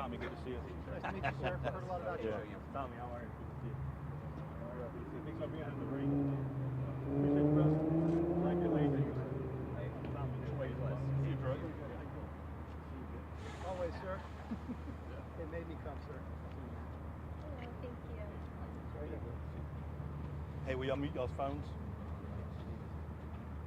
Tommy, good to see you. Nice to meet you, sir. Heard a lot about you. Tommy, how are you? Good to see you. Thanks for being in the ring. Appreciate you, brother. Like your lady. Tommy, no way less. See you, brother. Always, sir. It made me come, sir. Hello, thank you. Hey, will y'all mute y'all's phones?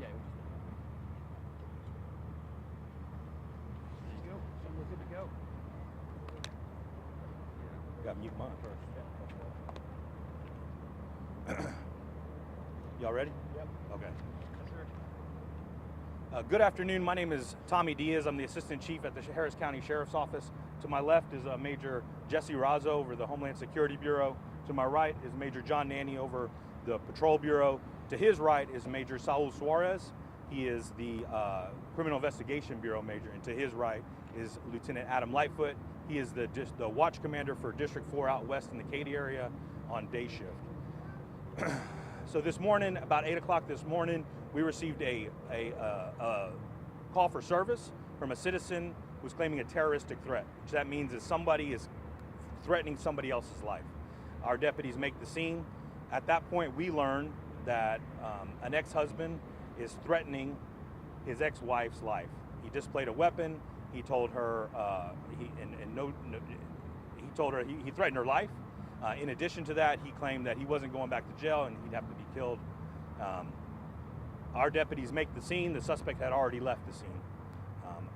Yeah. There you go. We're good to go. Got to mute mine first. Y'all ready? Yep. Okay. Yes, sir. Good afternoon. My name is Tommy Diaz. I'm the Assistant Chief at the Harris County Sheriff's Office. To my left is Major Jesse Razzo over the Homeland Security Bureau. To my right is Major John Nanny over the Patrol Bureau. To his right is Major Saul Suarez. He is the Criminal Investigation Bureau Major. And to his right is Lieutenant Adam Lightfoot. He is the watch commander for District 4 out west in the Katy area on day shift. So this morning, about 8 o'clock this morning, we received a call for service from a citizen who's claiming a terroristic threat, which that means is somebody is threatening somebody else's life. Our deputies make the scene. At that point, we learn that an ex-husband is threatening his ex-wife's life. He displayed a weapon. He told her he threatened her life. In addition to that, he claimed that he wasn't going back to jail and he'd have to be killed. Our deputies make the scene. The suspect had already left the scene.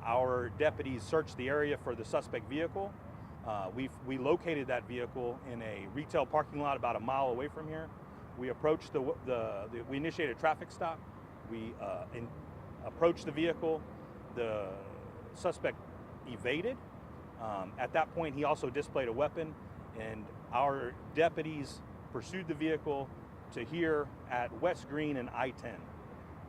Our deputies searched the area for the suspect vehicle. We located that vehicle in a retail parking lot about a mile away from here. We approached we initiated a traffic stop. We approached the vehicle. The suspect evaded. At that point, he also displayed a weapon, and our deputies pursued the vehicle to here at West Green and I-10.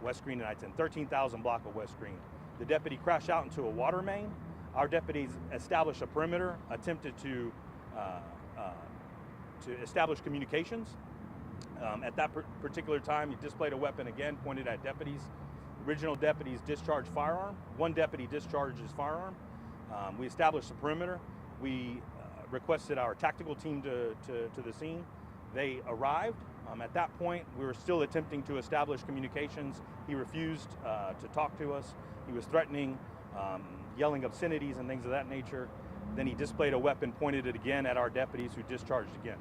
West Green and I-10, 13,000 block of West Green. The deputy crashed out into a water main. Our deputies established a perimeter, attempted to establish communications. At that particular time, he displayed a weapon again, pointed at deputies. Original deputies discharged firearm. One deputy discharged his firearm. We established a perimeter. We requested our tactical team to the scene. They arrived. At that point, we were still attempting to establish communications. He refused to talk to us. He was threatening, yelling obscenities and things of that nature. Then he displayed a weapon, pointed it again at our deputies, who discharged again.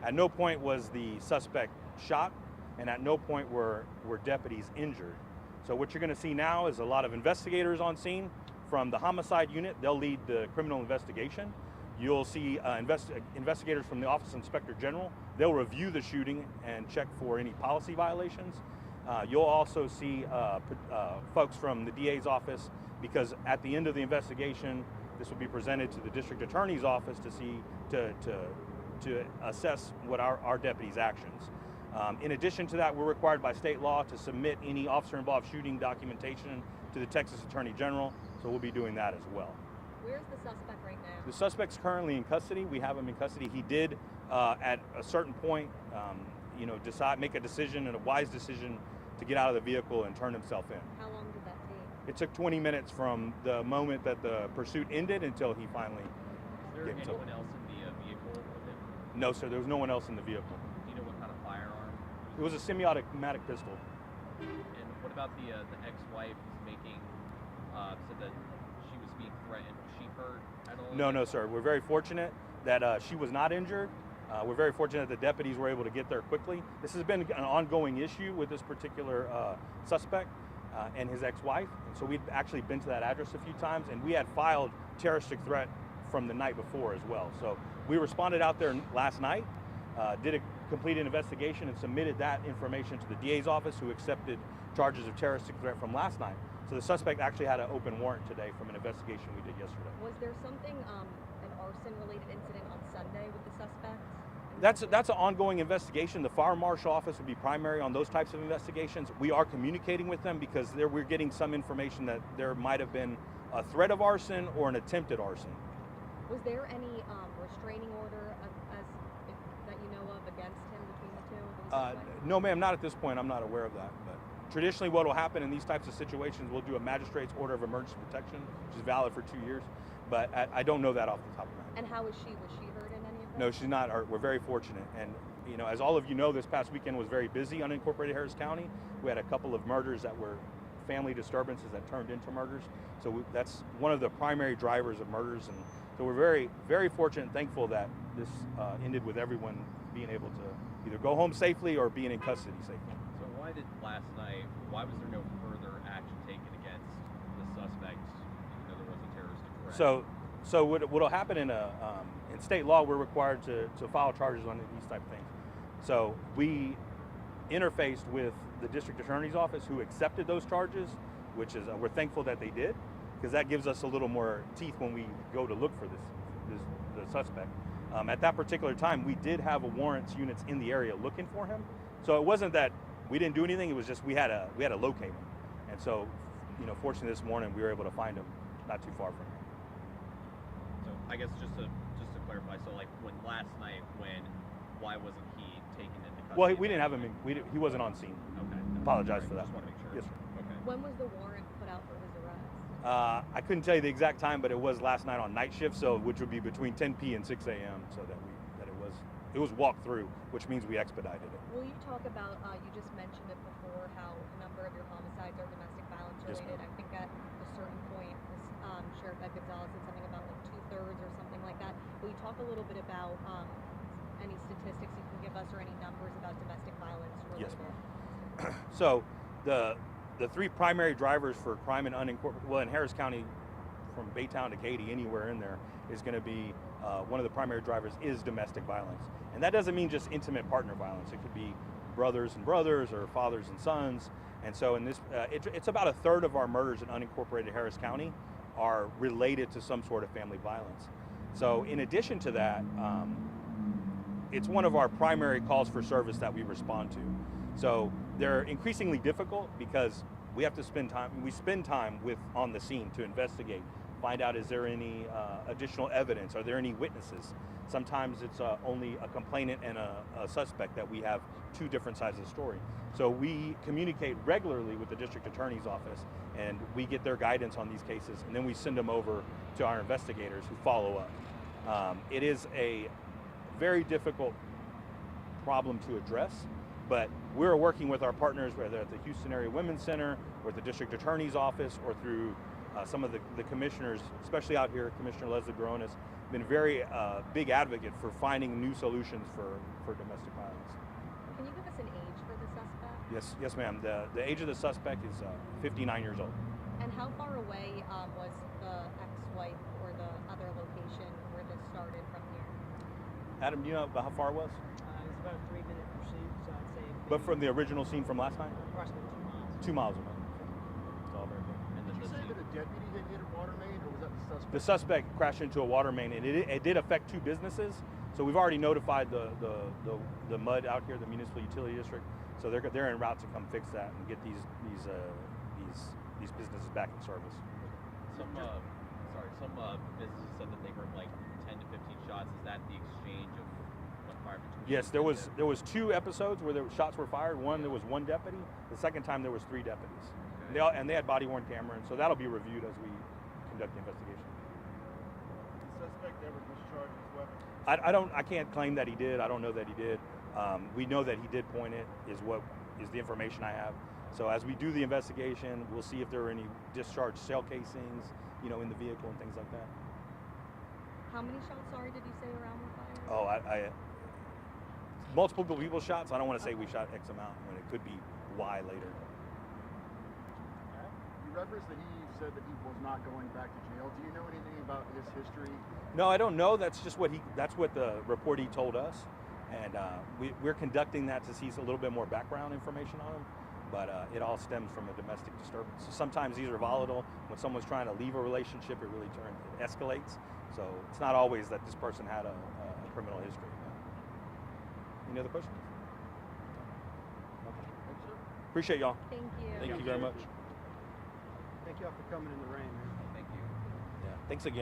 At no point was the suspect shot, and at no point were deputies injured. So what you're going to see now is a lot of investigators on scene from the homicide unit. They'll lead the criminal investigation. You'll see investigators from the Office of Inspector General. They'll review the shooting and check for any policy violations. You'll also see folks from the DA's office, because at the end of the investigation, this will be presented to the district attorney's office to assess what our deputies' actions. In addition to that, we're required by state law to submit any officer-involved shooting documentation to the Texas Attorney General, so we'll be doing that as well. Where's the suspect right now? The suspect's currently in custody. We have him in custody. He did, at a certain point, make a decision, and a wise decision, to get out of the vehicle and turn himself in. How long did that take? It took 20 minutes from the moment that the pursuit ended until he finally. Is there anyone else in the vehicle with him? No, sir. There was no one else in the vehicle. Do you know what kind of firearm? It was a semi-automatic pistol. And what about the ex-wife said that she was being threatened? Was she hurt at all? No, sir. We're very fortunate that she was not injured. We're very fortunate that the deputies were able to get there quickly. This has been an ongoing issue with this particular suspect and his ex-wife. And so we'd actually been to that address a few times, and we had filed terroristic threat from the night before as well. So we responded out there last night, did a completed investigation, and submitted that information to the DA's office, who accepted charges of terroristic threat from last night. So the suspect actually had an open warrant today from an investigation we did yesterday. Was there something, an arson-related incident on Sunday with the suspect? That's an ongoing investigation. The Fire Marshal Office would be primary on those types of investigations. We are communicating with them because we're getting some information that there might have been a threat of arson or an attempted arson. Was there any restraining order that you know of against him between the two? No, ma'am, not at this point. I'm not aware of that. But traditionally, what will happen in these types of situations, we'll do a magistrate's order of emergency protection, which is valid for 2 years. but I don't know that off the top of my head. And how is she? Was she hurt in any of this? No, she's not hurt. We're very fortunate. And, you know, as all of you know, this past weekend was very busy unincorporated Harris County. We had a couple of murders that were family disturbances that turned into murders. So that's one of the primary drivers of murders. And so we're very, very fortunate and thankful that this ended with everyone being able to either go home safely or being in custody safely. So why was there no further action taken against the suspect, even though there was a terrorist threat? So what'll happen in state law, we're required to file charges on these type of things. So we interfaced with the district attorney's office, who accepted those charges, which is we're thankful that they did, because that gives us a little more teeth when we go to look for the suspect. At that particular time, we did have a warrants units in the area looking for him. So it wasn't that we didn't do anything; it was just we had to locate him. And so, you know, fortunately this morning we were able to find him not too far from here. So I guess just to clarify, so like why wasn't he taken into custody? Well, we didn't have him. He wasn't on scene. Okay. Apologize for that. Just want to make sure. Yes, sir. Okay. When was the warrant put out for his arrest? I couldn't tell you the exact time, but it was last night on night shift, so which would be between 10 p. and 6 a.m. So that it was walked through, which means we expedited it. Will you talk about? You just mentioned it before, how a number of your homicides are domestic violence Yes, related. ma'am. I think at a certain point, Sheriff Ed Gonzalez said something about like 2/3 or something like that. Will you talk a little bit about any statistics you can give us or any numbers about domestic violence related? Yes, ma'am. So the three primary drivers for crime in in Harris County, from Baytown to Katy, anywhere in there, is going to be one of the primary drivers is domestic violence. And that doesn't mean just intimate partner violence. It could be brothers and brothers or fathers and sons. And so in this, it's about a third of our murders in unincorporated Harris County are related to some sort of family violence. So in addition to that, it's one of our primary calls for service that we respond to. So they're increasingly difficult because we have to spend time on the scene to investigate, find out, is there any additional evidence, are there any witnesses? Sometimes it's only a complainant and a suspect that we have two different sides of the story. So we communicate regularly with the district attorney's office, and we get their guidance on these cases, and then we send them over to our investigators who follow up. It is a very difficult problem to address, but we're working with our partners, whether at the Houston Area Women's Center or the district attorney's office or through some of the commissioners, especially out here. Commissioner Leslie Baronis been very big advocate for finding new solutions for domestic violence. Can you give us an age for the suspect? Yes, ma'am. The age of the suspect is 59 years old. And how far away was the ex-wife or the other location where this started from here? Adam, do you know about how far it was? It's about a 3-minute pursuit, so I'd say. But from the original scene from last time? Approximately 2 miles. 2 miles away. It's all very good. And Did you say that a deputy had hit a water main, or was that the suspect? The suspect crashed into a water main, and it did affect two businesses. So we've already notified the MUD out here, the Municipal Utility District. So they're en route to come fix that and get these businesses back in service. Some businesses said that they heard like 10 to 15 shots. Is that the exchange of what fired between? Yes, there was 2 episodes where shots were fired. One, there was 1 deputy. The second time there was 3 deputies. Okay. And they had body-worn camera, and so that'll be reviewed as we conduct the investigation. Did the suspect ever discharge his weapon? I can't claim that he did. I don't know that he did. We know that he did point it, is the information I have. So as we do the investigation, we'll see if there are any discharged shell casings, in the vehicle and things like that. How many shots, did you say a round were fired? Oh, I multiple people shots. I don't want to say we shot X amount when it could be Y later. You referenced that he said that he was not going back to jail. Do you know anything about his history? No, I don't know. That's just what the reportee told us, and we're conducting that to see a little bit more background information on him. But it all stems from a domestic disturbance. So sometimes these are volatile. When someone's trying to leave a relationship, it escalates. So it's not always that this person had a criminal history. Any other questions? Okay. Appreciate y'all. Thank you. Thank you very much. Thank y'all for coming in the rain, man. Thank you. Yeah. Thanks again.